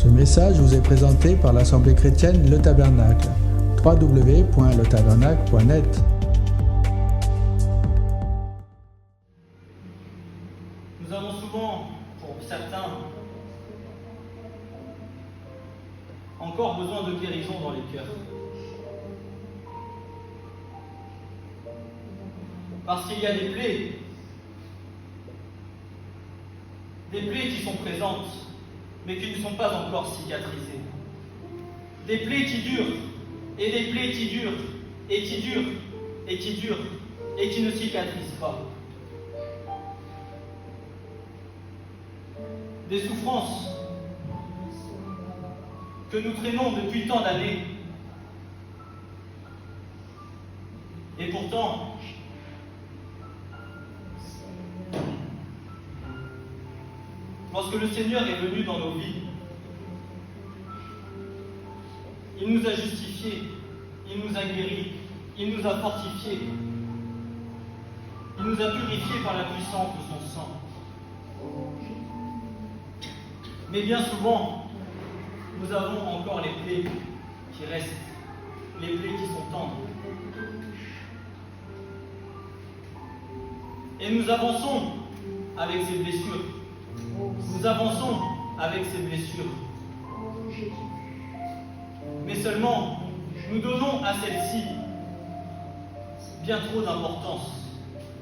Ce message vous est présenté par l'Assemblée chrétienne Le Tabernacle. www.letabernacle.net. Nous avons souvent, pour certains, encore besoin de guérison dans les cœurs. Parce qu'il y a des plaies qui sont présentes, mais qui ne sont pas encore cicatrisées. Des plaies qui durent, et des plaies qui durent, et qui durent, et qui durent, et qui ne cicatrisent pas. Des souffrances que nous traînons depuis tant d'années. Et pourtant, lorsque le Seigneur est venu dans nos vies, il nous a justifiés, il nous a guéris, il nous a fortifiés, il nous a purifiés par la puissance de son sang. Mais bien souvent, nous avons encore les plaies qui restent, les plaies qui sont tendres. Et nous avançons avec ces blessures. Nous avançons avec ces blessures. Mais seulement, nous donnons à celle-ci bien trop d'importance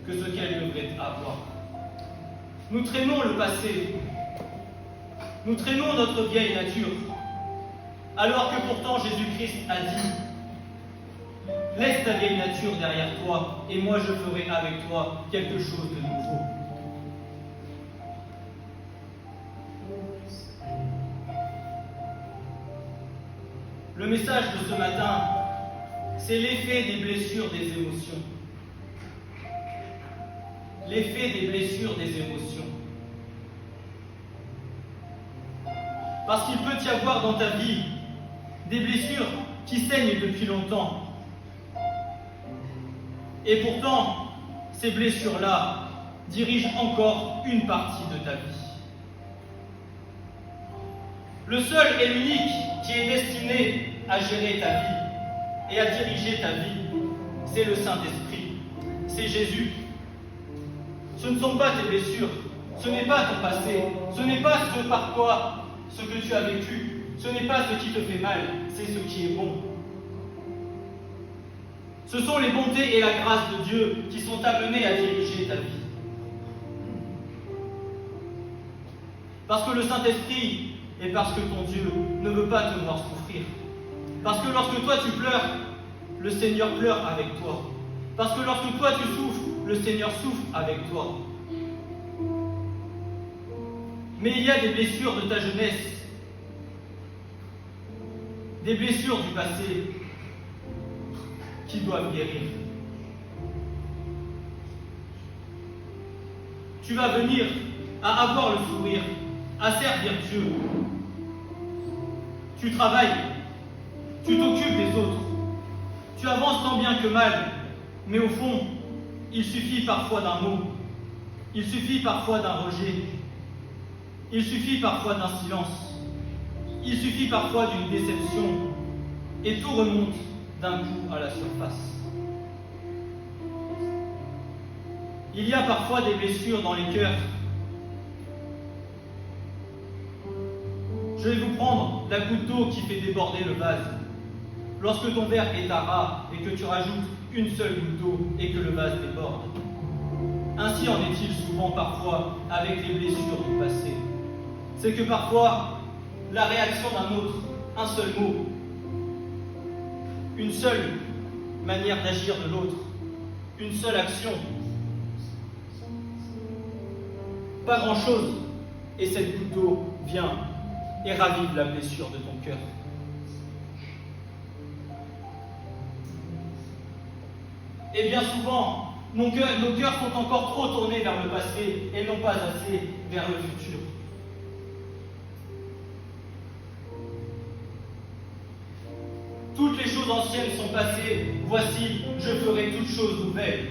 que ce qu'elle devrait avoir. Nous traînons le passé. Nous traînons notre vieille nature. Alors que pourtant Jésus-Christ a dit « Laisse ta vieille nature derrière toi, et moi je ferai avec toi quelque chose de nouveau. » Le message de ce matin, c'est l'effet des blessures des émotions. L'effet des blessures des émotions. Parce qu'il peut y avoir dans ta vie des blessures qui saignent depuis longtemps. Et pourtant, ces blessures-là dirigent encore une partie de ta vie. Le seul et l'unique qui est destiné à gérer ta vie et à diriger ta vie, c'est le Saint-Esprit, c'est Jésus. Ce ne sont pas tes blessures, ce n'est pas ton passé, ce n'est pas ce que tu as vécu, ce n'est pas ce qui te fait mal, c'est ce qui est bon. Ce sont les bontés et la grâce de Dieu qui sont amenées à diriger ta vie. Parce que le Saint-Esprit et parce que ton Dieu ne veut pas te voir souffrir. Parce que lorsque toi tu pleures, le Seigneur pleure avec toi. Parce que lorsque toi tu souffres, le Seigneur souffre avec toi. Mais il y a des blessures de ta jeunesse, des blessures du passé qui doivent guérir. Tu vas venir à avoir le sourire, à servir Dieu. Tu travailles, tu t'occupes des autres, tu avances tant bien que mal, mais au fond, il suffit parfois d'un mot, il suffit parfois d'un rejet, il suffit parfois d'un silence, il suffit parfois d'une déception, et tout remonte d'un coup à la surface. Il y a parfois des blessures dans les cœurs. Je vais vous prendre la goutte d'eau qui fait déborder le vase. Lorsque ton verre est à ras et que tu rajoutes une seule goutte d'eau et que le vase déborde. Ainsi en est-il souvent parfois avec les blessures du passé. C'est que parfois, la réaction d'un autre, un seul mot, une seule manière d'agir de l'autre, une seule action, pas grand-chose, et cette goutte d'eau vient et ravive la blessure de ton cœur. Et bien souvent, nos cœurs sont encore trop tournés vers le passé et non pas assez vers le futur. Toutes les choses anciennes sont passées, voici, je ferai toutes choses nouvelles.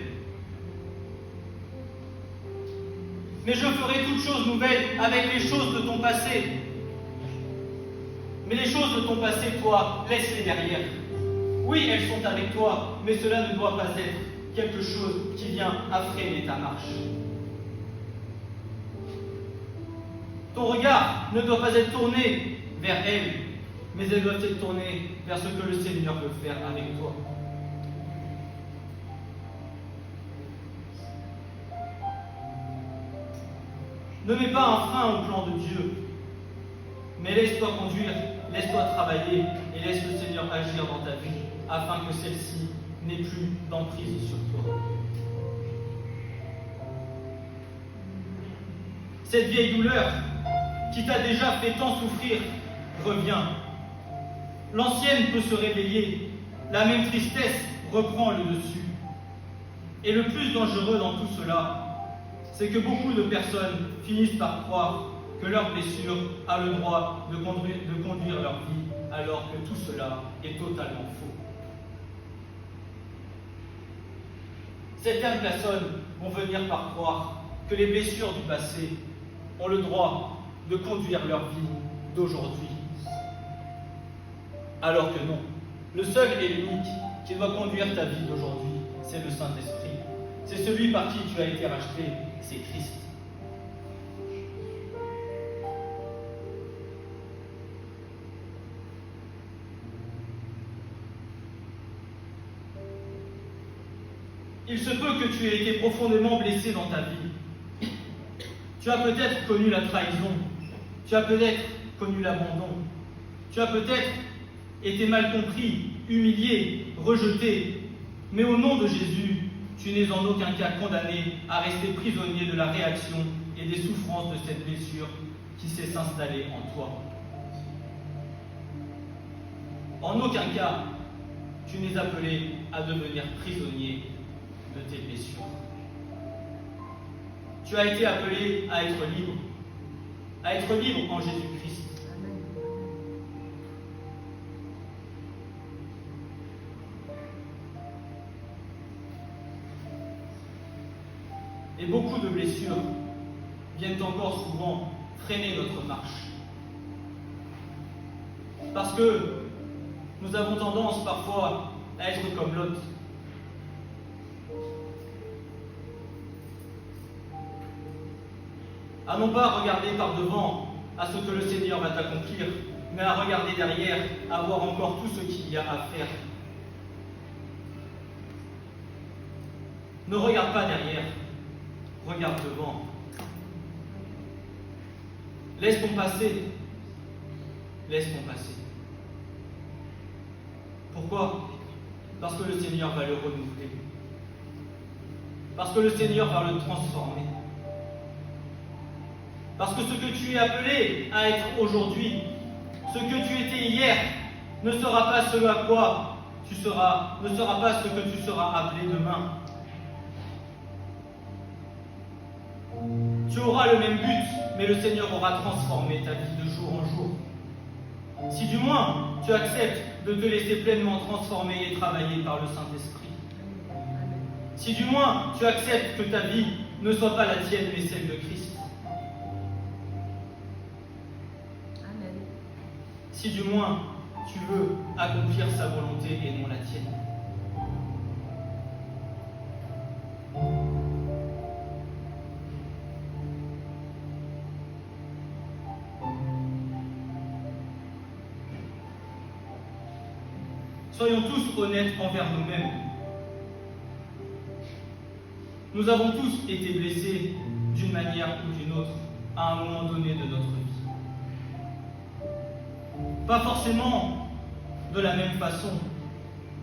Mais je ferai toutes choses nouvelles avec les choses de ton passé. Mais les choses de ton passé, toi, laisse-les derrière. Oui, elles sont avec toi, mais cela ne doit pas être quelque chose qui vient à freiner ta marche. Ton regard ne doit pas être tourné vers elles, mais elles doivent être tournées vers ce que le Seigneur veut faire avec toi. Ne mets pas un frein au plan de Dieu, mais laisse-toi conduire, laisse-toi travailler et laisse le Seigneur agir dans ta vie, afin que celle-ci n'ait plus d'emprise sur toi. Cette vieille douleur qui t'a déjà fait tant souffrir revient. L'ancienne peut se réveiller, la même tristesse reprend le dessus. Et le plus dangereux dans tout cela, c'est que beaucoup de personnes finissent par croire que leur blessure a le droit de conduire leur vie, alors que tout cela est totalement faux. Certaines personnes vont venir par croire que les blessures du passé ont le droit de conduire leur vie d'aujourd'hui. Alors que non. Le seul et l'unique qui doit conduire ta vie d'aujourd'hui, c'est le Saint-Esprit. C'est celui par qui tu as été racheté, c'est Christ. Il se peut que tu aies été profondément blessé dans ta vie. Tu as peut-être connu la trahison, tu as peut-être connu l'abandon, tu as peut-être été mal compris, humilié, rejeté, mais au nom de Jésus, tu n'es en aucun cas condamné à rester prisonnier de la réaction et des souffrances de cette blessure qui s'est installée en toi. En aucun cas, tu n'es appelé à devenir prisonnier de tes blessures. Tu as été appelé à être libre en Jésus-Christ. Et beaucoup de blessures viennent encore souvent freiner notre marche. Parce que nous avons tendance parfois à être comme Lot. À non pas regarder par devant à ce que le Seigneur va t'accomplir, mais à regarder derrière, à voir encore tout ce qu'il y a à faire. Ne regarde pas derrière, regarde devant. Laisse ton passé. Pourquoi? Parce que le Seigneur va le renouveler. Parce que le Seigneur va le transformer. Parce que ce que tu es appelé à être aujourd'hui, ce que tu étais hier, ne sera pas ce à quoi tu seras, ne sera pas ce que tu seras appelé demain. Tu auras le même but, mais le Seigneur aura transformé ta vie de jour en jour. Si du moins tu acceptes de te laisser pleinement transformer et travailler par le Saint-Esprit. Si du moins tu acceptes que ta vie ne soit pas la tienne, mais celle de Christ. Amen. Si du moins tu veux accomplir sa volonté et non la tienne. Soyons tous honnêtes envers nous-mêmes. Nous avons tous été blessés d'une manière ou d'une autre à un moment donné de notre vie. Pas forcément de la même façon,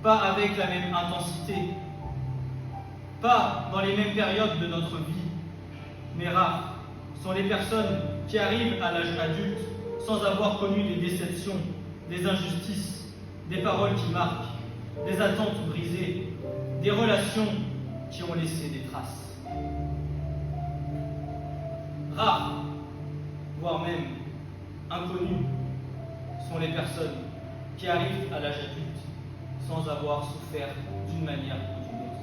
pas avec la même intensité, pas dans les mêmes périodes de notre vie, mais rares sont les personnes qui arrivent à l'âge adulte sans avoir connu des déceptions, des injustices, des paroles qui marquent, des attentes brisées, des relations qui ont laissé des traces. Rares, voire même inconnues, sont les personnes qui arrivent à l'âge adulte sans avoir souffert d'une manière ou d'une autre.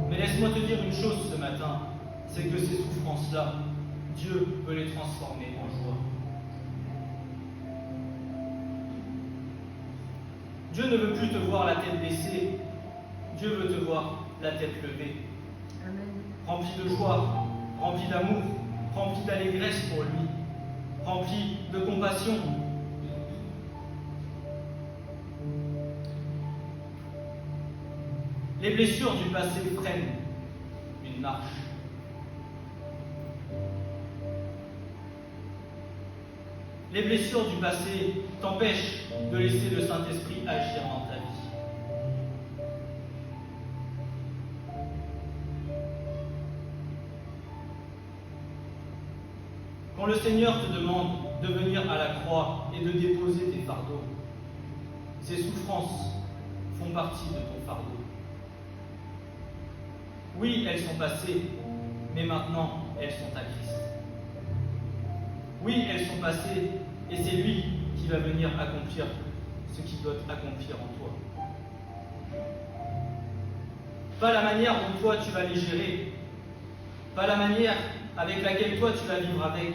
Mais laisse-moi te dire une chose ce matin, c'est que ces souffrances-là, Dieu veut les transformer en joie. Dieu ne veut plus te voir la tête baissée, Dieu veut te voir la tête levée. Amen. Rempli de joie, rempli d'amour, rempli d'allégresse pour lui, rempli de compassion. Les blessures du passé freinent une marche. Les blessures du passé t'empêchent de laisser le Saint-Esprit agir dans ta vie. Quand le Seigneur te demande de venir à la croix et de déposer tes fardeaux, ces souffrances font partie de ton fardeau. Oui, elles sont passées, mais maintenant, elles sont à Christ. Oui, elles sont passées, et c'est lui qui va venir accomplir ce qu'il doit accomplir en toi. Pas la manière dont toi tu vas les gérer, pas la manière avec laquelle toi tu vas vivre avec,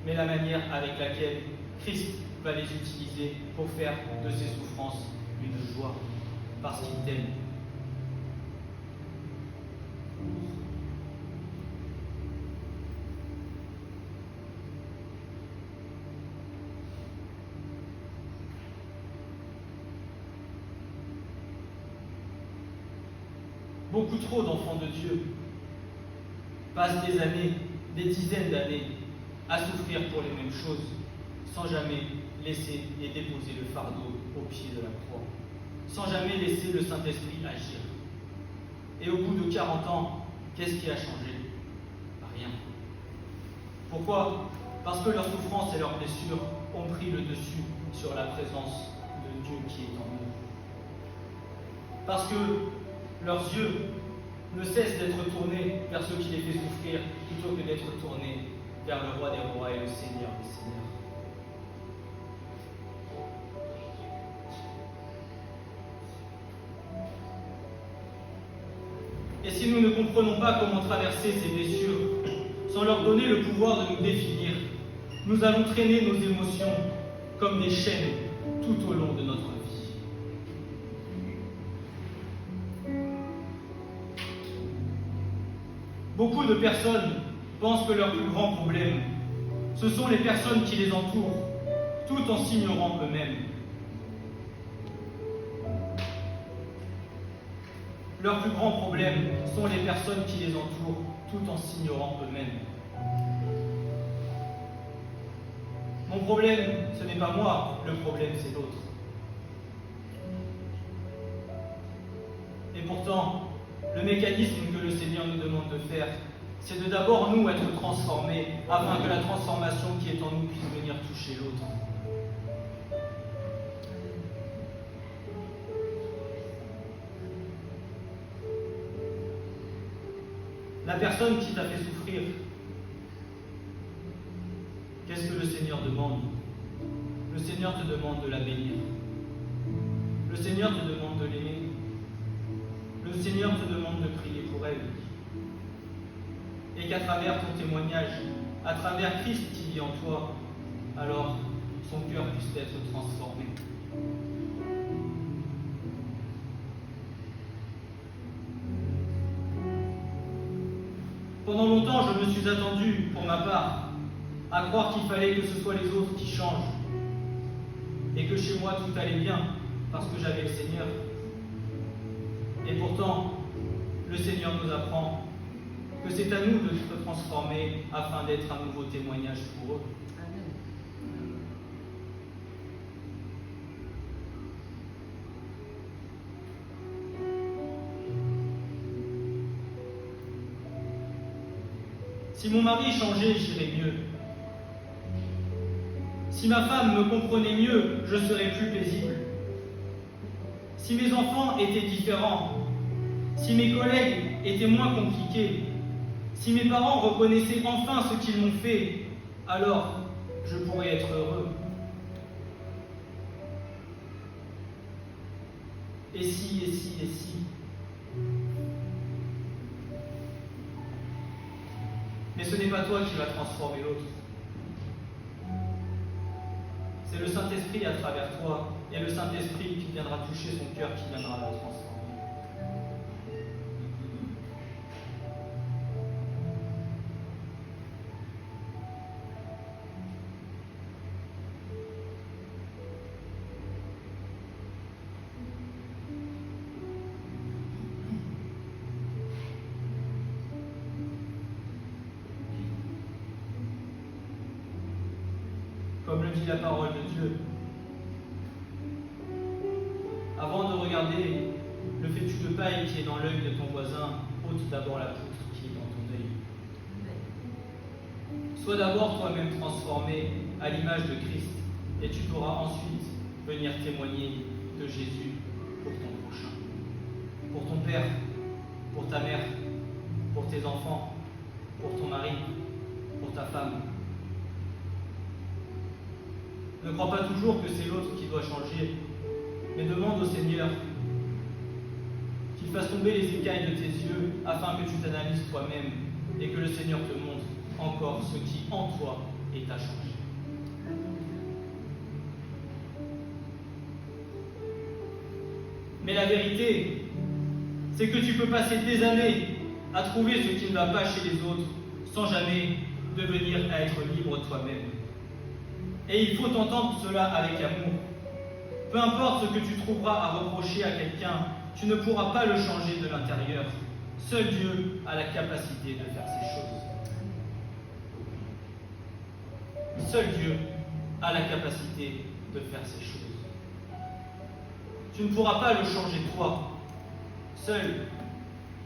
mais la manière avec laquelle Christ va les utiliser pour faire de ces souffrances une joie, parce qu'il t'aime. Beaucoup trop d'enfants de Dieu passent des années, des dizaines d'années, à souffrir pour les mêmes choses, sans jamais laisser et déposer le fardeau au pied de la croix, sans jamais laisser le Saint-Esprit agir. Et au bout de 40 ans, qu'est-ce qui a changé? Rien. Pourquoi? Parce que leurs souffrances et leurs blessures ont pris le dessus sur la présence de Dieu qui est en eux. Parce que leurs yeux ne cessent d'être tournés vers ce qui les fait souffrir, plutôt que d'être tournés vers le roi des rois et le Seigneur des seigneurs. Et si nous ne comprenons pas comment traverser ces blessures, sans leur donner le pouvoir de nous définir, nous allons traîner nos émotions comme des chaînes tout au long de notre vie. Beaucoup de personnes pensent que leur plus grand problème, ce sont les personnes qui les entourent, tout en s'ignorant eux-mêmes. Leur plus grand problème sont les personnes qui les entourent, tout en s'ignorant eux-mêmes. Mon problème, ce n'est pas moi, le problème, c'est l'autre. Et pourtant, le mécanisme que le Seigneur nous demande de faire, c'est de d'abord nous être transformés, afin que la transformation qui est en nous puisse venir toucher l'autre. La personne qui t'a fait souffrir, qu'est-ce que le Seigneur demande? Le Seigneur te demande de la bénir. Le Seigneur te demande de l'aimer. Le Seigneur te demande de prier pour elle. Et qu'à travers ton témoignage, à travers Christ qui vit en toi, alors son cœur puisse être transformé. Pendant longtemps, je me suis attendu, pour ma part, à croire qu'il fallait que ce soit les autres qui changent, et que chez moi tout allait bien, parce que j'avais le Seigneur. Et pourtant, le Seigneur nous apprend que c'est à nous de se transformer afin d'être un nouveau témoignage pour eux. Amen. Si mon mari changeait, j'irais mieux. Si ma femme me comprenait mieux, je serais plus paisible. Si mes enfants étaient différents, si mes collègues étaient moins compliqués, si mes parents reconnaissaient enfin ce qu'ils m'ont fait, alors je pourrais être heureux. Et si. Mais ce n'est pas toi qui vas transformer l'autre. C'est le Saint-Esprit à travers toi, et le Saint-Esprit qui viendra toucher son cœur, qui viendra le transformer. Comme le dit la parole de Dieu, avant de regarder le fétu de paille qui est dans l'œil de ton voisin, ôte d'abord la poutre qui est dans ton œil. Sois d'abord toi-même transformé à l'image de Christ, et tu pourras ensuite venir témoigner de Jésus pour ton prochain, pour ton père, pour ta mère, pour tes enfants, pour ton mari, pour ta femme. Ne crois pas toujours que c'est l'autre qui doit changer, mais demande au Seigneur qu'il fasse tomber les écailles de tes yeux afin que tu t'analyses toi-même et que le Seigneur te montre encore ce qui en toi est à changer. Mais la vérité, c'est que tu peux passer des années à trouver ce qui ne va pas chez les autres sans jamais devenir à être libre toi-même. Et il faut entendre cela avec amour. Peu importe ce que tu trouveras à reprocher à quelqu'un, tu ne pourras pas le changer de l'intérieur. Seul Dieu a la capacité de faire ces choses. Seul Dieu a la capacité de faire ces choses. Tu ne pourras pas le changer toi. Seul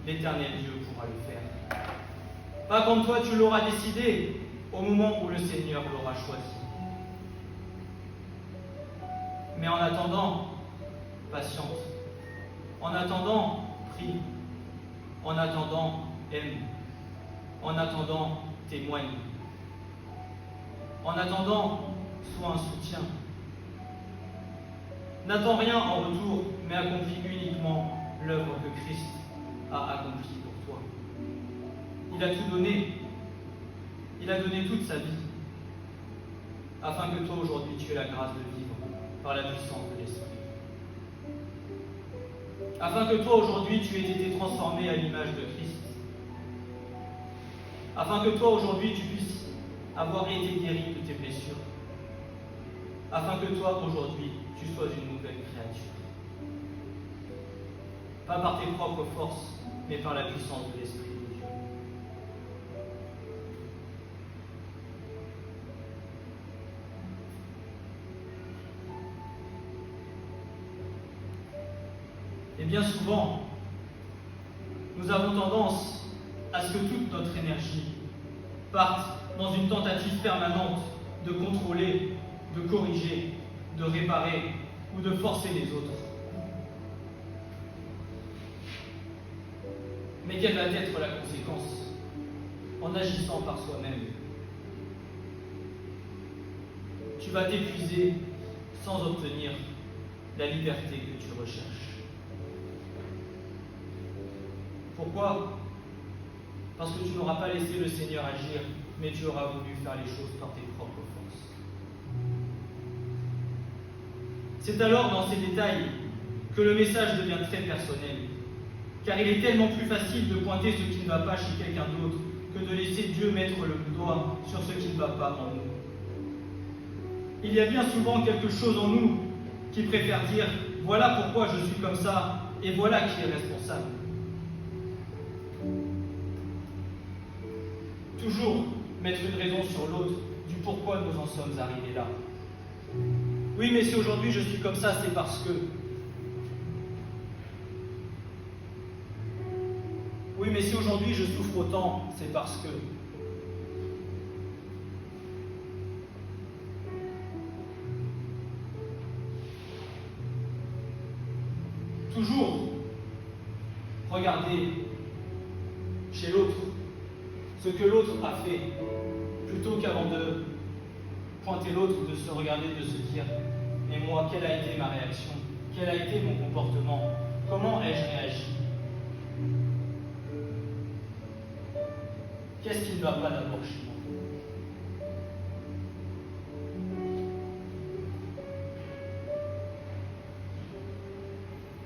l'Éternel Dieu pourra le faire. Pas comme toi tu l'auras décidé au moment où le Seigneur l'aura choisi. Mais en attendant, patiente. En attendant, prie. En attendant, aime. En attendant, témoigne. En attendant, sois un soutien. N'attends rien en retour, mais accomplis uniquement l'œuvre que Christ a accomplie pour toi. Il a tout donné. Il a donné toute sa vie, afin que toi aujourd'hui tu aies la grâce de vivre par la puissance de l'Esprit. Afin que toi aujourd'hui tu aies été transformé à l'image de Christ. Afin que toi aujourd'hui tu puisses avoir été guéri de tes blessures. Afin que toi aujourd'hui tu sois une nouvelle créature. Pas par tes propres forces, mais par la puissance de l'Esprit de Dieu. Et bien souvent, nous avons tendance à ce que toute notre énergie parte dans une tentative permanente de contrôler, de corriger, de réparer ou de forcer les autres. Mais quelle va être la conséquence en agissant par soi-même? Tu vas t'épuiser sans obtenir la liberté que tu recherches. Pourquoi? Parce que tu n'auras pas laissé le Seigneur agir, mais tu auras voulu faire les choses par tes propres forces. C'est alors dans ces détails que le message devient très personnel, car il est tellement plus facile de pointer ce qui ne va pas chez quelqu'un d'autre que de laisser Dieu mettre le doigt sur ce qui ne va pas en nous. Il y a bien souvent quelque chose en nous qui préfère dire « voilà pourquoi je suis comme ça et voilà qui est responsable ». Toujours mettre une raison sur l'autre du pourquoi nous en sommes arrivés là. Oui, mais si aujourd'hui je suis comme ça, c'est parce que. Oui, mais si aujourd'hui je souffre autant, c'est parce que. Toujours regarder chez l'autre ce que l'autre a fait, plutôt qu'avant de pointer l'autre, de se regarder, de se dire « Mais moi, quelle a été ma réaction? Quel a été mon comportement? Comment ai-je réagi ?» Qu'est-ce qui ne va pas d'abord chez moi?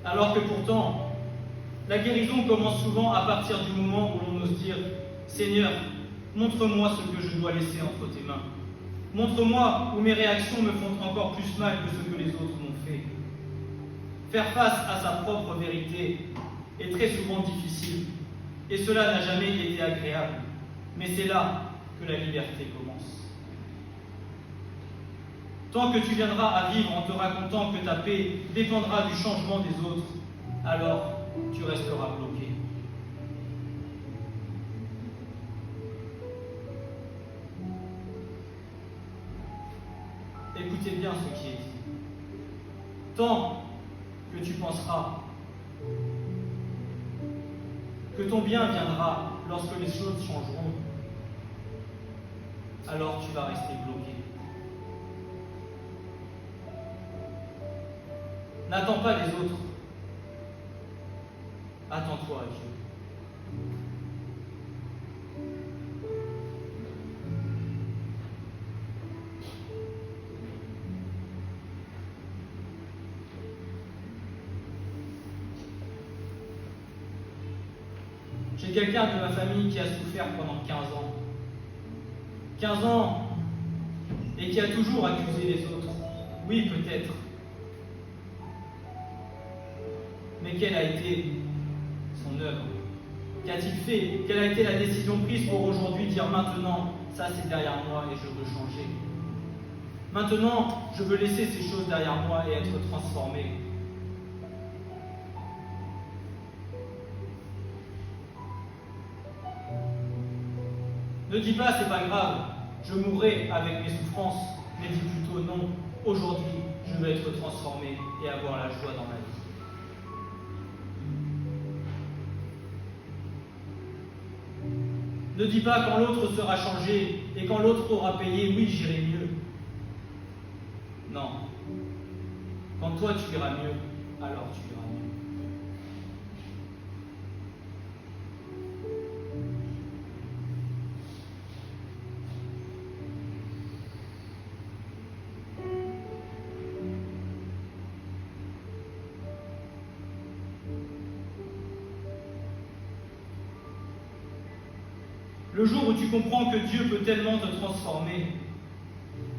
Alors que pourtant, la guérison commence souvent à partir du moment où l'on ose dire « Seigneur, montre-moi ce que je dois laisser entre tes mains. Montre-moi où mes réactions me font encore plus mal que ce que les autres m'ont fait. » Faire face à sa propre vérité est très souvent difficile, et cela n'a jamais été agréable. Mais c'est là que la liberté commence. Tant que tu viendras à vivre en te racontant que ta paix dépendra du changement des autres, alors tu resteras bloqué. Écoutez bien ce qui est dit. Tant que tu penseras que ton bien viendra lorsque les choses changeront, alors tu vas rester bloqué. N'attends pas les autres. Attends-toi à Dieu. J'ai quelqu'un de ma famille qui a souffert pendant 15 ans. 15 ans et qui a toujours accusé les autres. Oui, peut-être. Mais quelle a été son œuvre? Qu'a-t-il fait? Quelle a été la décision prise pour aujourd'hui dire maintenant, ça c'est derrière moi et je veux changer? Maintenant, je veux laisser ces choses derrière moi et être transformé. Ne dis pas c'est pas grave, je mourrai avec mes souffrances, mais dis plutôt non, aujourd'hui je veux être transformé et avoir la joie dans ma vie. Ne dis pas quand l'autre sera changé et quand l'autre aura payé, oui j'irai mieux. Non. Quand toi tu iras mieux, alors tu iras mieux. Le jour où tu comprends que Dieu peut tellement te transformer,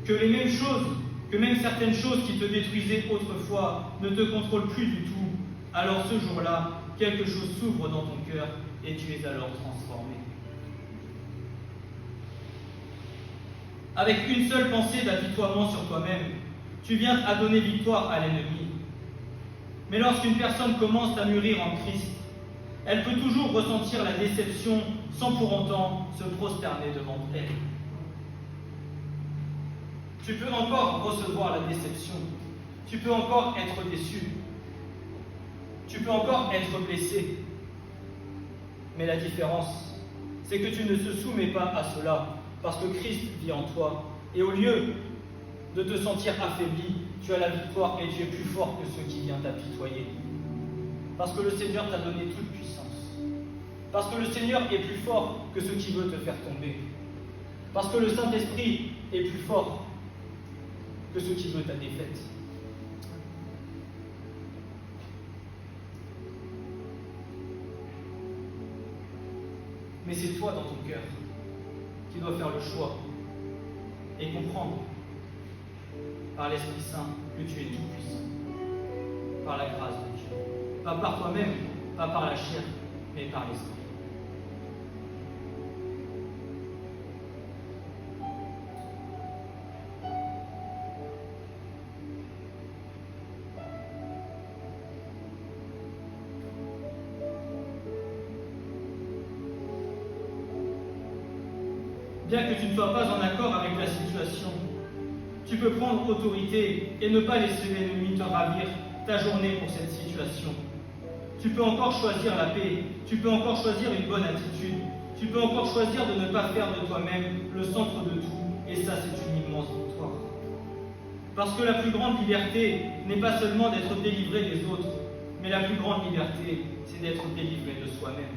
que les mêmes choses, que même certaines choses qui te détruisaient autrefois ne te contrôlent plus du tout, alors ce jour-là, quelque chose s'ouvre dans ton cœur et tu es alors transformé. Avec une seule pensée d'apitoiement sur toi-même, tu viens à donner victoire à l'ennemi. Mais lorsqu'une personne commence à mûrir en Christ, elle peut toujours ressentir la déception sans pour autant se prosterner devant elle. Tu peux encore recevoir la déception, tu peux encore être déçu, tu peux encore être blessé. Mais la différence, c'est que tu ne te soumets pas à cela parce que Christ vit en toi. Et au lieu de te sentir affaibli, tu as la victoire et tu es plus fort que ceux qui viennent t'apitoyer. Parce que le Seigneur t'a donné toute puissance. Parce que le Seigneur est plus fort que ce qui veut te faire tomber. Parce que le Saint-Esprit est plus fort que ce qui veut ta défaite. Mais c'est toi dans ton cœur qui dois faire le choix et comprendre par l'Esprit Saint que tu es tout puissant, par la grâce de Dieu. Pas par toi-même, pas par la chair, mais par l'Esprit. Bien que tu ne sois pas en accord avec la situation, tu peux prendre autorité et ne pas laisser l'ennemi te ravir ta journée pour cette situation. Tu peux encore choisir la paix, tu peux encore choisir une bonne attitude, tu peux encore choisir de ne pas faire de toi-même le centre de tout, et ça c'est une immense victoire. Parce que la plus grande liberté n'est pas seulement d'être délivré des autres, mais la plus grande liberté, c'est d'être délivré de soi-même.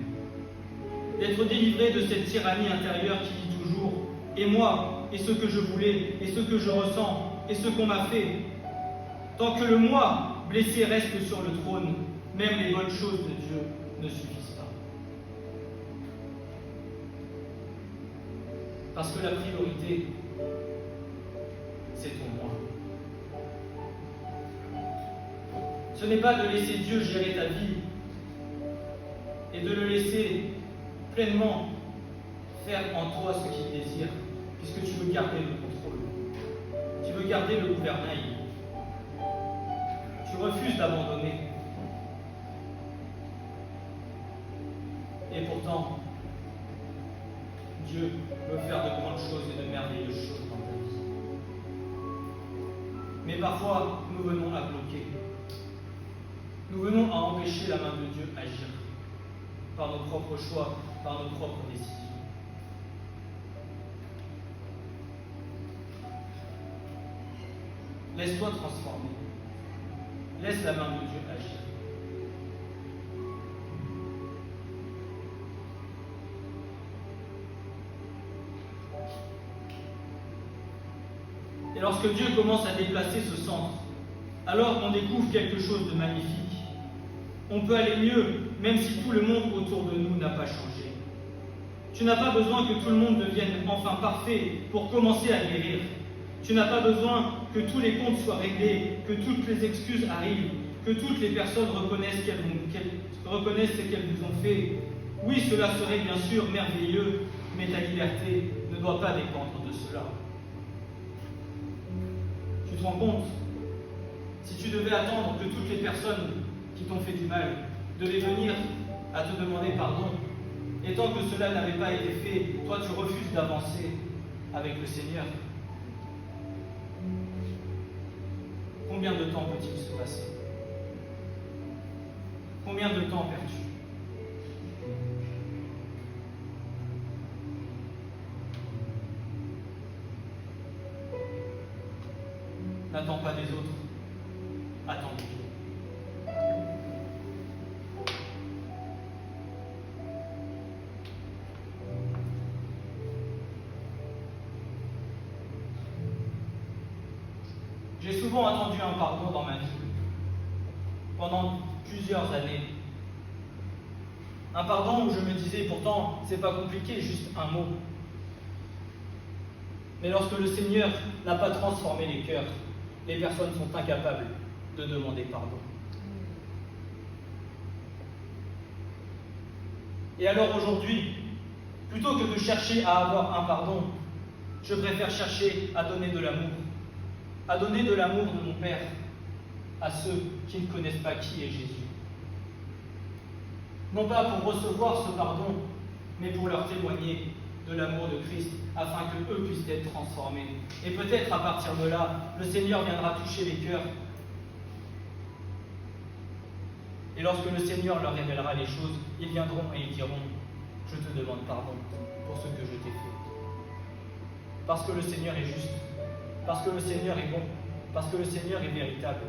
d'être délivré de cette tyrannie intérieure qui dit toujours « et moi, et ce que je voulais, et ce que je ressens, et ce qu'on m'a fait ». Tant que le moi blessé reste sur le trône, même les bonnes choses de Dieu ne suffisent pas. Parce que la priorité, c'est ton moi. Ce n'est pas de laisser Dieu gérer ta vie et de le laisser pleinement faire en toi ce qu'il désire, puisque tu veux garder le contrôle. Tu veux garder le gouvernail. Tu refuses d'abandonner. Et pourtant, Dieu veut faire de grandes choses et de merveilleuses choses dans ta vie. Mais parfois, nous venons à bloquer. Nous venons à empêcher la main de Dieu agir par nos propres choix, par nos propres décisions. Laisse-toi transformer. Laisse la main de Dieu agir. Et lorsque Dieu commence à déplacer ce centre, alors on découvre quelque chose de magnifique. On peut aller mieux, même si tout le monde autour de nous n'a pas changé. Tu n'as pas besoin que tout le monde devienne enfin parfait pour commencer à guérir. Tu n'as pas besoin que tous les comptes soient réglés, que toutes les excuses arrivent, que toutes les personnes reconnaissent ce qu'elles vous ont fait. Oui, cela serait bien sûr merveilleux, mais ta liberté ne doit pas dépendre de cela. Tu te rends compte? Si tu devais attendre que toutes les personnes qui t'ont fait du mal devaient venir à te demander pardon, et tant que cela n'avait pas été fait, toi tu refuses d'avancer avec le Seigneur, combien de temps peut-il se passer? Combien de temps perds-tu? N'attends pas des autres, attends de Dieu. J'ai souvent attendu un pardon dans ma vie, pendant plusieurs années. Un pardon où je me disais, pourtant, c'est pas compliqué, juste un mot. Mais lorsque le Seigneur n'a pas transformé les cœurs, les personnes sont incapables de demander pardon. Et alors aujourd'hui, plutôt que de chercher à avoir un pardon, je préfère chercher à donner de l'amour. À donner de l'amour de mon Père à ceux qui ne connaissent pas qui est Jésus. Non pas pour recevoir ce pardon, mais pour leur témoigner de l'amour de Christ, afin qu'eux puissent être transformés. Et peut-être à partir de là, le Seigneur viendra toucher les cœurs. Et lorsque le Seigneur leur révélera les choses, ils viendront et ils diront, je te demande pardon pour ce que je t'ai fait. Parce que le Seigneur est juste, parce que le Seigneur est bon, parce que le Seigneur est véritable,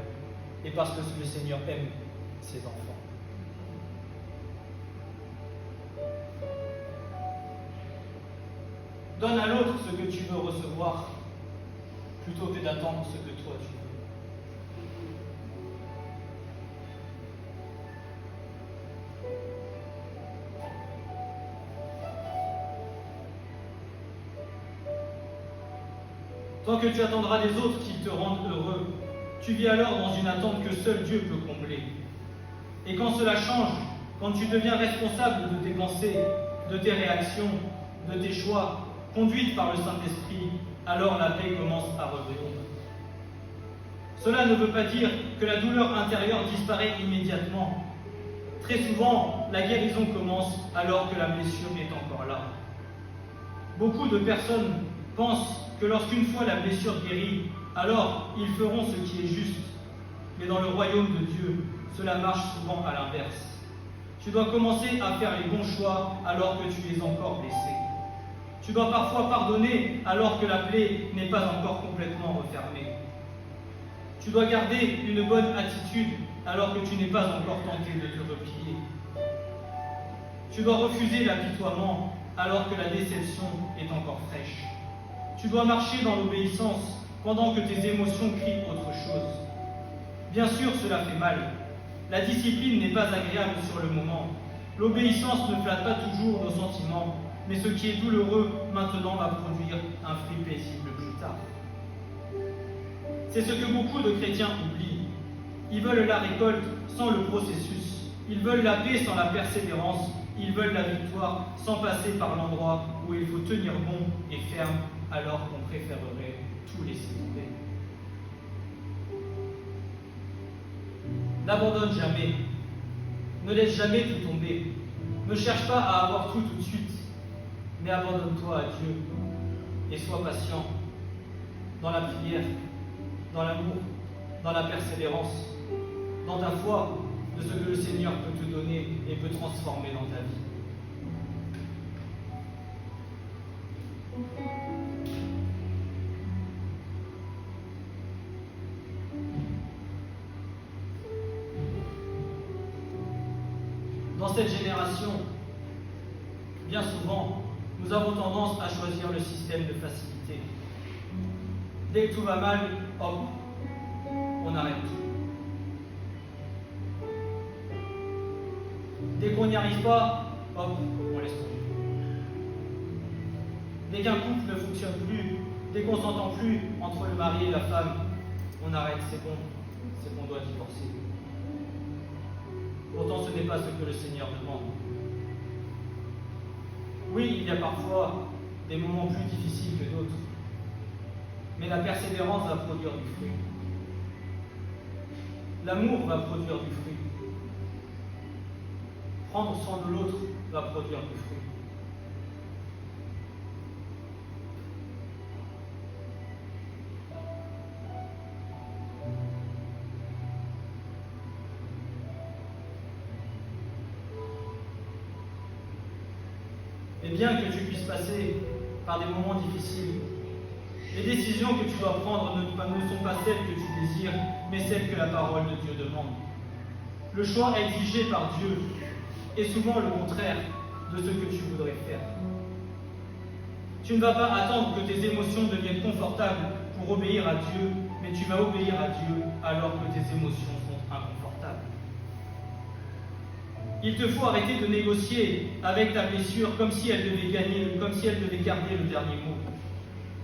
et parce que le Seigneur aime ses enfants. Donne à l'autre ce que tu veux recevoir, plutôt que d'attendre ce que toi tu veux. Tant que tu attendras des autres qu'ils te rendent heureux, tu vis alors dans une attente que seul Dieu peut combler. Et quand cela change, quand tu deviens responsable de tes pensées, de tes réactions, de tes choix, conduite par le Saint-Esprit, alors la paix commence à revenir. Cela ne veut pas dire que la douleur intérieure disparaît immédiatement. Très souvent, la guérison commence alors que la blessure est encore là. Beaucoup de personnes pensent que lorsqu'une fois la blessure guérit, alors ils feront ce qui est juste. Mais dans le royaume de Dieu, cela marche souvent à l'inverse. Tu dois commencer à faire les bons choix alors que tu es encore blessé. Tu dois parfois pardonner alors que la plaie n'est pas encore complètement refermée. Tu dois garder une bonne attitude alors que tu n'es pas encore tenté de te replier. Tu dois refuser l'apitoiement alors que la déception est encore fraîche. Tu dois marcher dans l'obéissance pendant que tes émotions crient autre chose. Bien sûr, cela fait mal. La discipline n'est pas agréable sur le moment. L'obéissance ne flatte pas toujours nos sentiments, mais ce qui est douloureux maintenant va produire un fruit paisible plus tard. C'est ce que beaucoup de chrétiens oublient. Ils veulent la récolte sans le processus. Ils veulent la paix sans la persévérance. Ils veulent la victoire sans passer par l'endroit où il faut tenir bon et ferme alors qu'on préférerait tout laisser tomber. N'abandonne jamais. Ne laisse jamais tout tomber. Ne cherche pas à avoir tout de suite, mais abandonne-toi à Dieu et sois patient dans la prière, dans l'amour, dans la persévérance, dans ta foi de ce que le Seigneur peut te donner et peut transformer dans ta vie. Dans cette génération, bien souvent, nous avons tendance à choisir le système de facilité. Dès que tout va mal, hop, on arrête tout. Dès qu'on n'y arrive pas, hop, on laisse tomber. Dès qu'un couple ne fonctionne plus, dès qu'on ne s'entend plus entre le mari et la femme, on arrête, c'est bon, c'est qu'on doit divorcer. Pourtant, ce n'est pas ce que le Seigneur demande. Oui, il y a parfois des moments plus difficiles que d'autres, mais la persévérance va produire du fruit. L'amour va produire du fruit. Prendre soin de l'autre va produire du fruit. Et bien que tu puisses passer par des moments difficiles, les décisions que tu dois prendre ne sont pas celles que tu désires, mais celles que la parole de Dieu demande. Le choix exigé par Dieu est souvent le contraire de ce que tu voudrais faire. Tu ne vas pas attendre que tes émotions deviennent confortables pour obéir à Dieu, mais tu vas obéir à Dieu alors que tes émotions sont inconfortables. Il te faut arrêter de négocier avec ta blessure comme si elle devait gagner, comme si elle devait garder le dernier mot.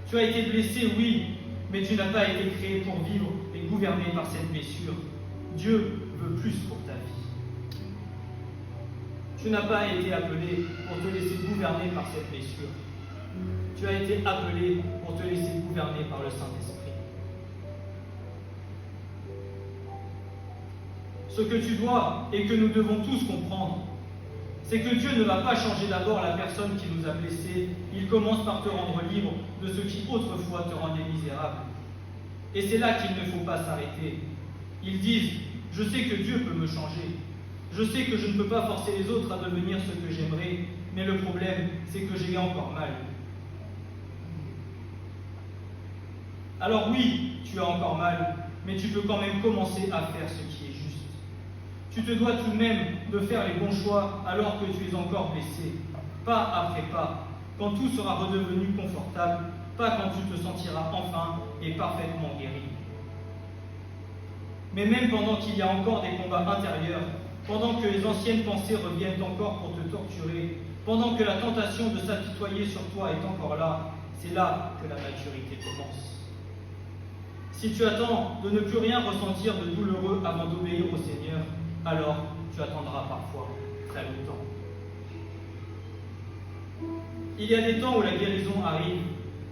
Tu as été blessé, oui, mais tu n'as pas été créé pour vivre et gouverner par cette blessure. Dieu veut plus pour ta vie. Tu n'as pas été appelé pour te laisser gouverner par cette blessure. Tu as été appelé pour te laisser gouverner par le Saint-Esprit. Ce que tu dois et que nous devons tous comprendre, c'est que Dieu ne va pas changer d'abord la personne qui nous a blessés. Il commence par te rendre libre de ce qui autrefois te rendait misérable. Et c'est là qu'il ne faut pas s'arrêter. Ils disent, je sais que Dieu peut me changer. Je sais que je ne peux pas forcer les autres à devenir ce que j'aimerais, mais le problème, c'est que j'ai encore mal. Alors oui, tu as encore mal, mais tu peux quand même commencer à faire ce qui est juste. Tu te dois tout de même de faire les bons choix alors que tu es encore blessé. Pas après pas, quand tout sera redevenu confortable, pas quand tu te sentiras enfin et parfaitement guéri. Mais même pendant qu'il y a encore des combats intérieurs, pendant que les anciennes pensées reviennent encore pour te torturer, pendant que la tentation de s'apitoyer sur toi est encore là, c'est là que la maturité commence. Si tu attends de ne plus rien ressentir de douloureux avant d'obéir au Seigneur, alors tu attendras parfois très longtemps. Il y a des temps où la guérison arrive,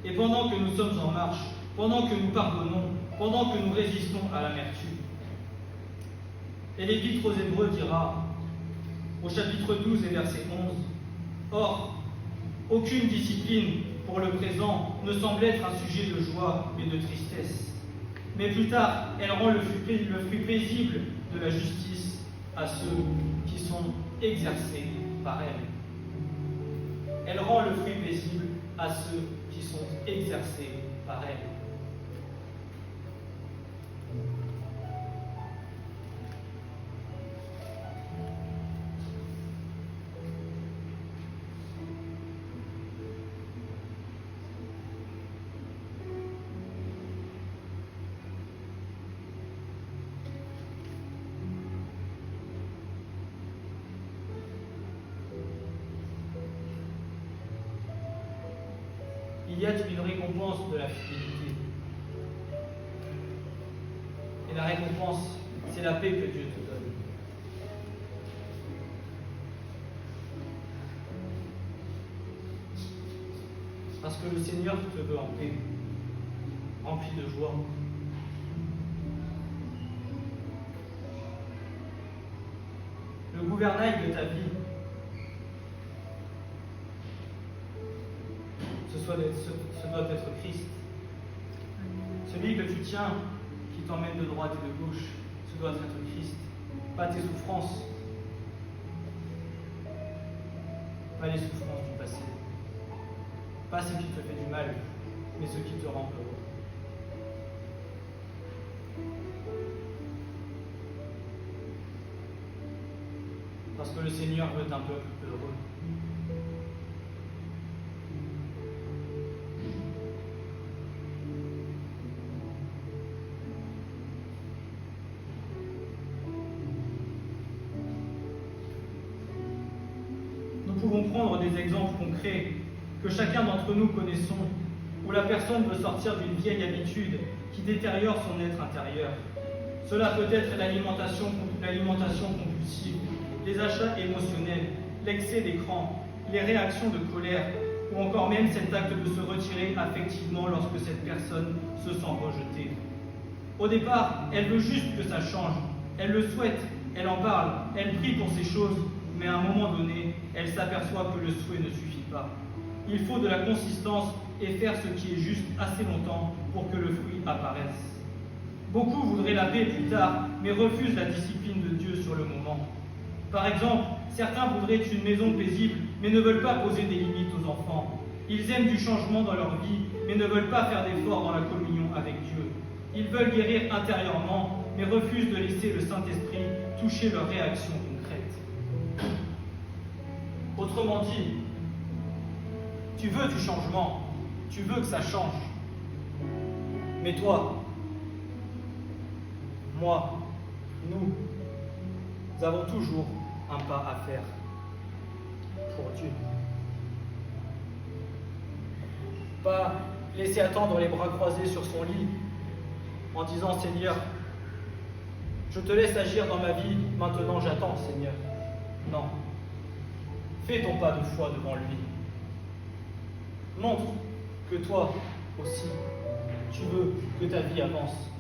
et pendant que nous sommes en marche, pendant que nous pardonnons, pendant que nous résistons à l'amertume. Et l'Épître aux Hébreux dira, au chapitre 12 et verset 11, « Or, aucune discipline pour le présent ne semble être un sujet de joie mais de tristesse. Mais plus tard, elle rend le fruit paisible de la justice à ceux qui sont exercés par elle. » Elle rend le fruit paisible à ceux qui sont exercés par elle. il y a une récompense de la fidélité. Et la récompense, c'est la paix que Dieu te donne. Parce que le Seigneur te veut en paix, rempli de joie. Le gouvernail de ta vie, ce doit être Christ. Celui que tu tiens, qui t'emmène de droite et de gauche, ce doit être Christ. Pas tes souffrances, pas les souffrances du passé, pas ce qui te fait du mal, mais ce qui te rend heureux. Parce que le Seigneur veut un peuple heureux. Nous pouvons prendre des exemples concrets que chacun d'entre nous connaissons, où la personne veut sortir d'une vieille habitude qui détériore son être intérieur. Cela peut être l'alimentation compulsive, les achats émotionnels, l'excès d'écran, les réactions de colère, ou encore même cet acte de se retirer affectivement lorsque cette personne se sent rejetée. Au départ, elle veut juste que ça change, elle le souhaite, elle en parle, elle prie pour ces choses, mais à un moment donné, elle s'aperçoit que le souhait ne suffit pas. Il faut de la consistance et faire ce qui est juste assez longtemps pour que le fruit apparaisse. Beaucoup voudraient la paix plus tard, mais refusent la discipline de Dieu sur le moment. Par exemple, certains voudraient une maison paisible, mais ne veulent pas poser des limites aux enfants. Ils aiment du changement dans leur vie, mais ne veulent pas faire d'efforts dans la communion avec Dieu. Ils veulent guérir intérieurement, mais refusent de laisser le Saint-Esprit toucher leurs réactions concrètes. Autrement dit, tu veux du changement, tu veux que ça change. Mais toi, moi, nous avons toujours un pas à faire pour Dieu. Pas laisser attendre les bras croisés sur son lit en disant « Seigneur, je te laisse agir dans ma vie, maintenant j'attends, Seigneur. » Non. Fais ton pas de foi devant lui. Montre que toi aussi, tu veux que ta vie avance.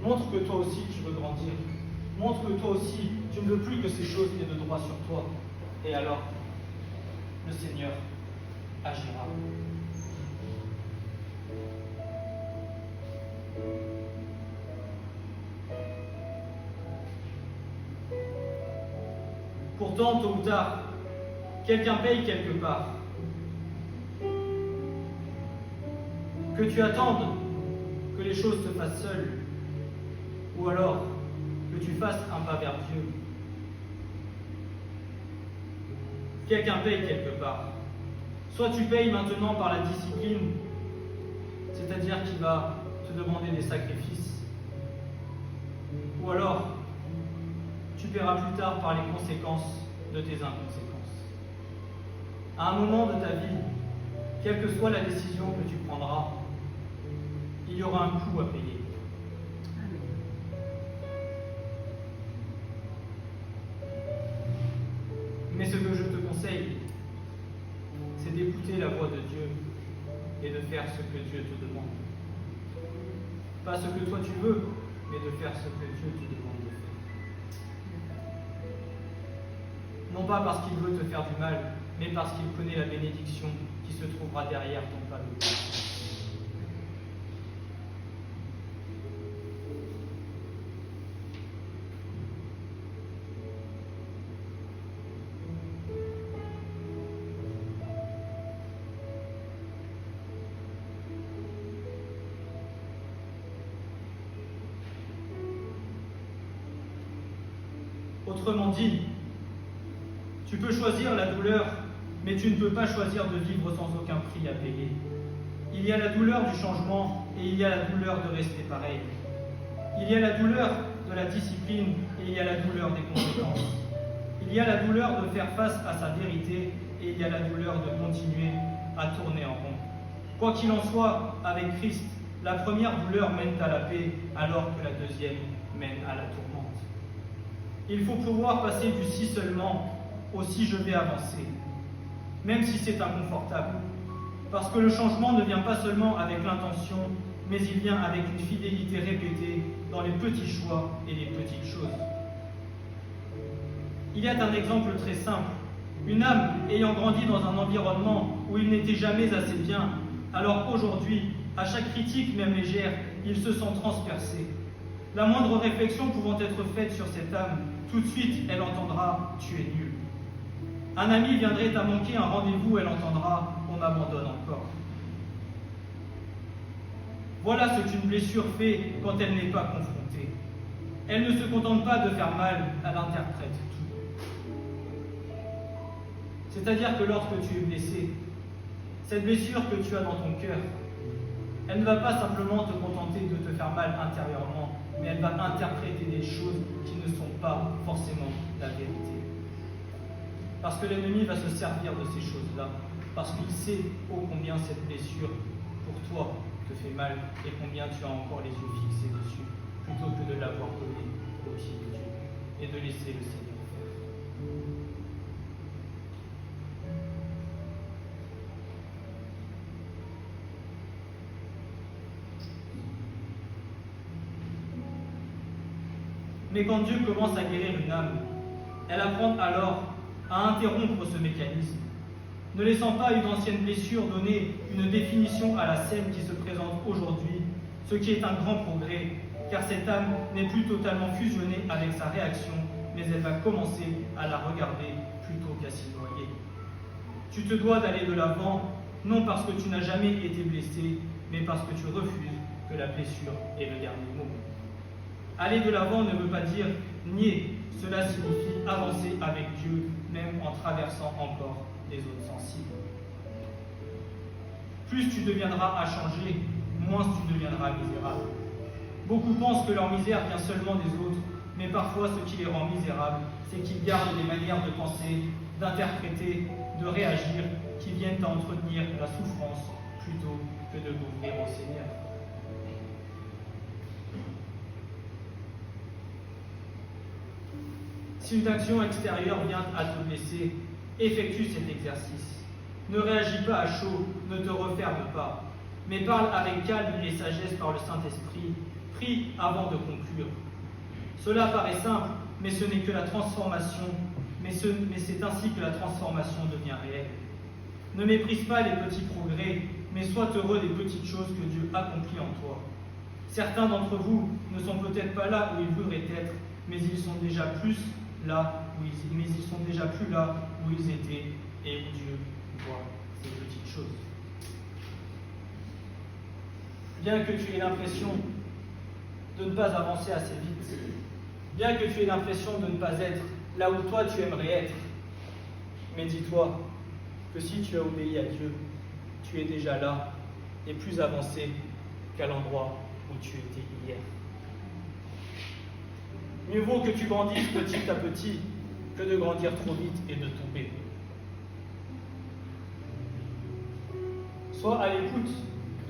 Montre que toi aussi, tu veux grandir. Montre que toi aussi, tu ne veux plus que ces choses aient de droit sur toi. Et alors, le Seigneur agira. Pourtant, tôt ou tard, quelqu'un paye quelque part. Que tu attendes que les choses se fassent seules, ou alors que tu fasses un pas vers Dieu. Quelqu'un paye quelque part. Soit tu payes maintenant par la discipline, c'est-à-dire qu'il va te demander des sacrifices, ou alors tu paieras plus tard par les conséquences de tes inconséquences. À un moment de ta vie, quelle que soit la décision que tu prendras, il y aura un coût à payer. Mais ce que je te conseille, c'est d'écouter la voix de Dieu et de faire ce que Dieu te demande. Pas ce que toi tu veux, mais de faire ce que Dieu te demande de faire. Non pas parce qu'il veut te faire du mal, mais parce qu'il connaît la bénédiction qui se trouvera derrière ton pas de foi. Autrement dit, tu peux choisir la douleur, mais tu ne peux pas choisir de vivre sans aucun prix à payer. Il y a la douleur du changement et il y a la douleur de rester pareil. Il y a la douleur de la discipline et il y a la douleur des conséquences. Il y a la douleur de faire face à sa vérité et il y a la douleur de continuer à tourner en rond. Quoi qu'il en soit, avec Christ, la première douleur mène à la paix, alors que la deuxième mène à la tourmente. Il faut pouvoir passer du si seulement au si je vais avancer, même si c'est inconfortable. Parce que le changement ne vient pas seulement avec l'intention, mais il vient avec une fidélité répétée dans les petits choix et les petites choses. Il y a un exemple très simple. Une âme ayant grandi dans un environnement où il n'était jamais assez bien, alors aujourd'hui, à chaque critique même légère, il se sent transpercé. La moindre réflexion pouvant être faite sur cette âme, tout de suite, elle entendra « tu es nul ». Un ami viendrait à manquer un rendez-vous, elle entendra « on m'abandonne encore ». Voilà ce qu'une blessure fait quand elle n'est pas confrontée. Elle ne se contente pas de faire mal, elle interprète tout. C'est-à-dire que lorsque tu es blessé, cette blessure que tu as dans ton cœur, elle ne va pas simplement te contenter de te faire mal intérieurement, mais elle va interpréter des choses qui ne sont pas forcément la vérité. Parce que l'ennemi va se servir de ces choses-là, parce qu'il sait ô combien cette blessure, pour toi, te fait mal et combien tu as encore les yeux fixés dessus, plutôt que de l'avoir donné au pied de Dieu et de laisser le Seigneur faire. Mais quand Dieu commence à guérir une âme, elle apprend alors à interrompre ce mécanisme, ne laissant pas une ancienne blessure donner une définition à la scène qui se présente aujourd'hui, ce qui est un grand progrès, car cette âme n'est plus totalement fusionnée avec sa réaction, mais elle va commencer à la regarder plutôt qu'à s'y noyer. Tu te dois d'aller de l'avant, non parce que tu n'as jamais été blessé, mais parce que tu refuses que la blessure ait le dernier mot. Aller de l'avant ne veut pas dire nier, cela signifie avancer avec Dieu, même en traversant encore des zones sensibles. Plus tu deviendras à changer, moins tu deviendras misérable. Beaucoup pensent que leur misère vient seulement des autres, mais parfois ce qui les rend misérables, c'est qu'ils gardent des manières de penser, d'interpréter, de réagir, qui viennent à entretenir la souffrance plutôt que de l'ouvrir au Seigneur. Si une action extérieure vient à te blesser, effectue cet exercice. Ne réagis pas à chaud, ne te referme pas, mais parle avec calme et sagesse par le Saint-Esprit. Prie avant de conclure. Cela paraît simple, mais ce n'est que la transformation, mais c'est ainsi que la transformation devient réelle. Ne méprise pas les petits progrès, mais sois heureux des petites choses que Dieu accomplit en toi. Certains d'entre vous ne sont peut-être pas là où ils voudraient être, mais ils sont déjà plus là où ils étaient et où Dieu voit ces petites choses. Bien que tu aies l'impression de ne pas avancer assez vite, bien que tu aies l'impression de ne pas être là où toi tu aimerais être, mais dis-toi que si tu as obéi à Dieu, tu es déjà là et plus avancé qu'à l'endroit où tu étais hier. Mieux vaut que tu grandisses petit à petit que de grandir trop vite et de tomber. Sois à l'écoute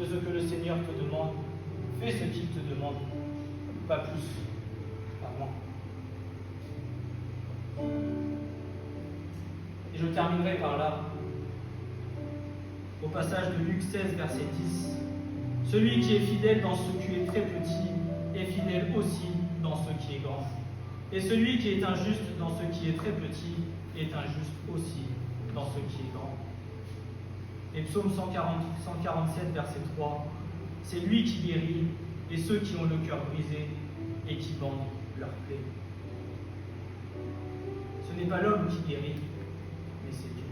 de ce que le Seigneur te demande. Fais ce qu'il te demande, pas plus, pas moins. Et je terminerai par là, au passage de Luc 16, verset 10. Celui qui est fidèle dans ce qui est très petit est fidèle aussi dans ce qui est grand. Et celui qui est injuste dans ce qui est très petit est injuste aussi dans ce qui est grand. Et Psaume 147, verset 3, c'est lui qui guérit et ceux qui ont le cœur brisé et qui bandent leurs plaies. Ce n'est pas l'homme qui guérit, mais c'est Dieu.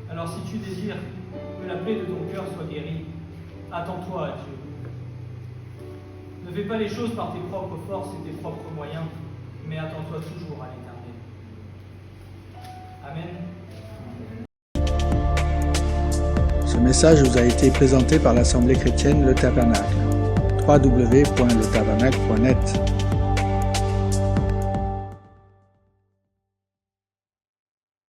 Alors si tu désires que la plaie de ton cœur soit guérie, attends-toi à Dieu. Ne fais pas les choses par tes propres forces et tes propres moyens, mais attends-toi toujours à l'Éternel. Amen. Ce message vous a été présenté par l'Assemblée chrétienne Le Tabernacle. www.letabernacle.net